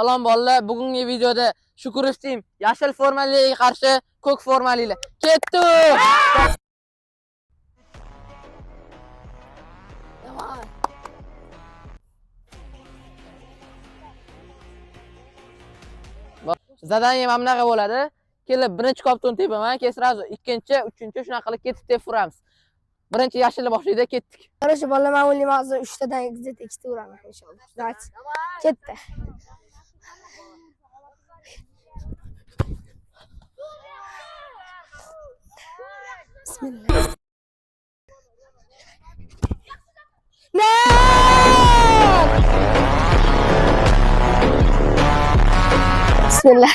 Salom bolalar, bugungi videoda Shukurish Team yashil formaliga qarshi ko'k formalilar. Ketdi! Zadaniya mana bunaqa bo'ladi. Kelib birinchi koptonni tepaman, keyin sразу ikkinchi, uchinchi shunaqa qilib ketib tep uramiz. Birinchi yashilni boshlaydi, ketdik. Qarshi bolalar, men o'ylayman hozir 3 tadan ikkita uraman inshaalloh. Davay. Ketdi. Bismillah. Bismillah.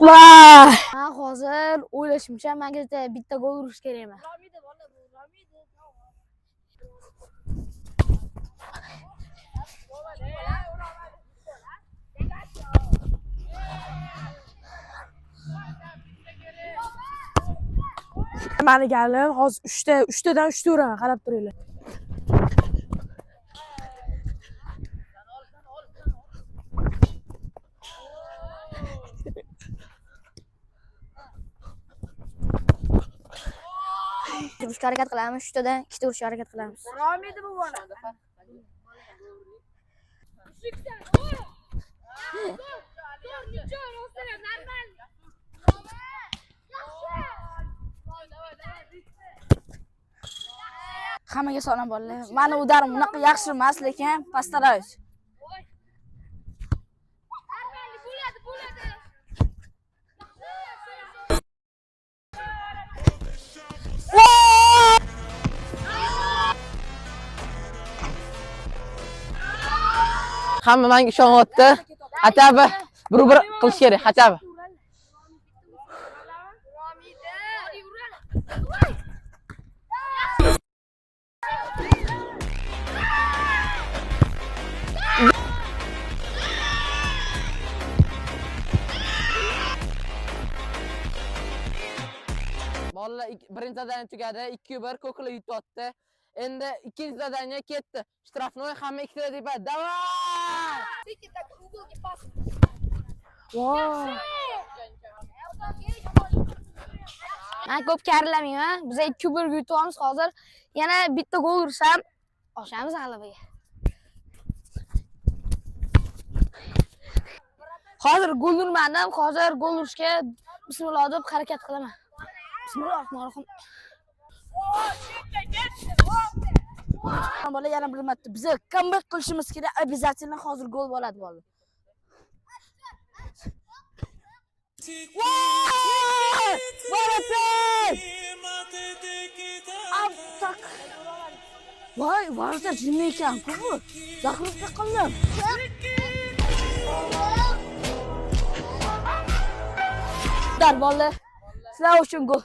Vay! Men hozir o'ylashimcha menga bitta gol urish kerakmi? Meni galim hozir 3 tadan 3 ta uraman, qarab turinglar. Urishga harakat qilamiz, 3 tadan 2 ta urishga harakat qilamiz. Ramidi bu bana. Hammaga salom bolalar. Meni udarim bunaqa yaxshi emas, lekin постараюсь. Hamma menga ishonyapti. Hataba bir qilish kerak, hataba. Bolalar birinchi zadaniya tugadi, 2-1 ko'klar yutibdi. Endi ikkinchi zadaniya ketdi. Shtrafnoy hamma ikkita deb, davay! Voy! Men ko'p karilamayman. Biz 2-1 yutyapmiz hozir. Yana bitta gol ursam, oshamiz g'alabaga. Hozir gol urmadim, hozir gol urishga bismillah deb harakat qilaman. Bismillahirrohmanirrohim. Bola yana bir marta biz comeback qilishimiz kerak. Обязательно hozir gol bo'ladi bola. Voy, varsa jinni ekan-ku bu. Zaxirga qildim. Dar bola. Sizlar uchun gol.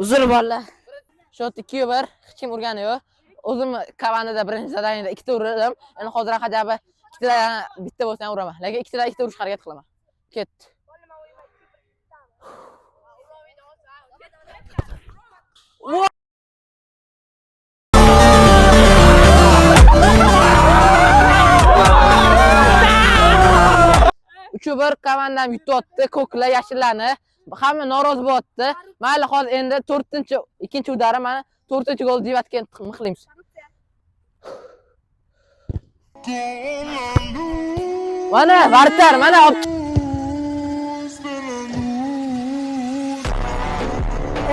Uzr bolalar. Shot 2-1, hech kim urgani yo'q. O'zim komandada birinchi zadaniyada 2 ta urdim. Endi hozir hajaba 2 tadan bitta bo'lsa ham uraman. Lekin 2 tadan 2 ta urishga harakat qilaman. Ketdi. Uchu bir komandam yutyapti, ko'klar yashillarni. Hamma norozi bo'lyapti. Mayli, hozir endi 4-ikkinchi udari mana 4-gol deyotgan mixlaymiz. Mana Vartar, mana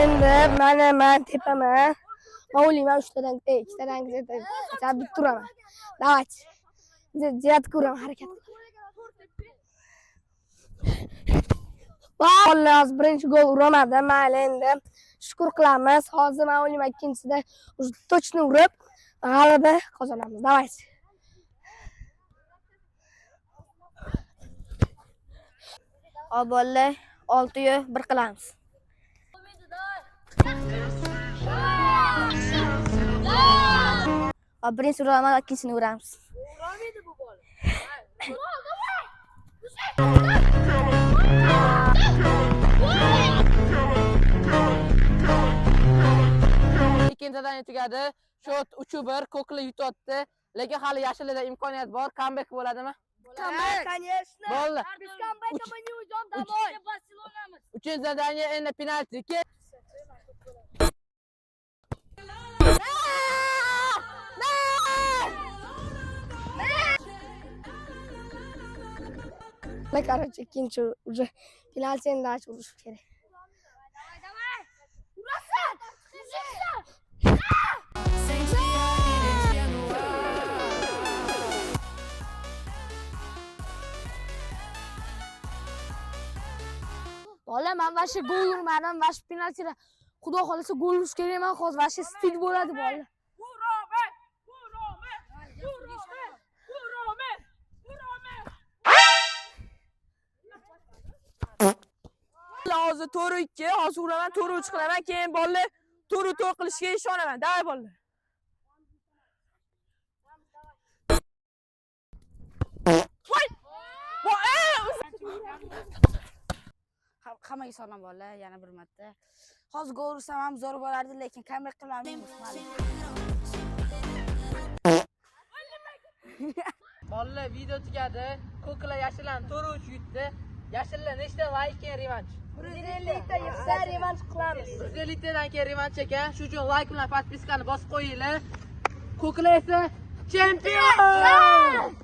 Endi men tepaman. Men o'ylayman 3 tadan 2 tadan bitta uraman. Davay. Ziyat uraman, harakat qilaman. Bolalar birinchi gol uramadim. Mayli, endi shukr qilamiz. Hozir men o'ylayman ikkinchisida точно urib g'alaba qozonamiz. Davay. Bolalar 6-1 qilamiz. Birinchi uraman, ikkinchisini uramiz. Ramidi bu bana. ikkinchi zadaniya tugadi. Shot 3-1 Kokli yutyapti. Lekin hali Yashilida imkoniyat bor. Comeback bo'ladimi? Конечно. Bo'ldi. Biz comeback'ga мы не уйдем домой. Barcelonamiz. Uchinchi zadaniya endi penalti. Короче, ikkinchi уже penalti endi ochib urish kerak. Давай. Urasan. Urasan. Bola, men vashi gol urmadim, vashi penaltida. Xudo xolasa gol urish kerakman, hozir vashi stil bo'ladi bola. Hozir 4-2, hozir uraman, 4-3 qilaman, keyin bolalar 4-4 qilishiga ishonaman. Davay bolalar. Hammaga sog'lom bolalar, yana bir marta. Hozir gol ursam ham zo'r bo'lardi, lekin comeback qilolmaymiz. Bolalar video tugadi. Kokla Yashillarni 4-3 yutdi. Yashillar nechta like keyin revanch? 150 ta yig'sa revanch qilamiz. 150 tadan keyin revanch ekan. Shu uchun like bilan podpiskani bosib qo'yinglar. Kokla esa chempion!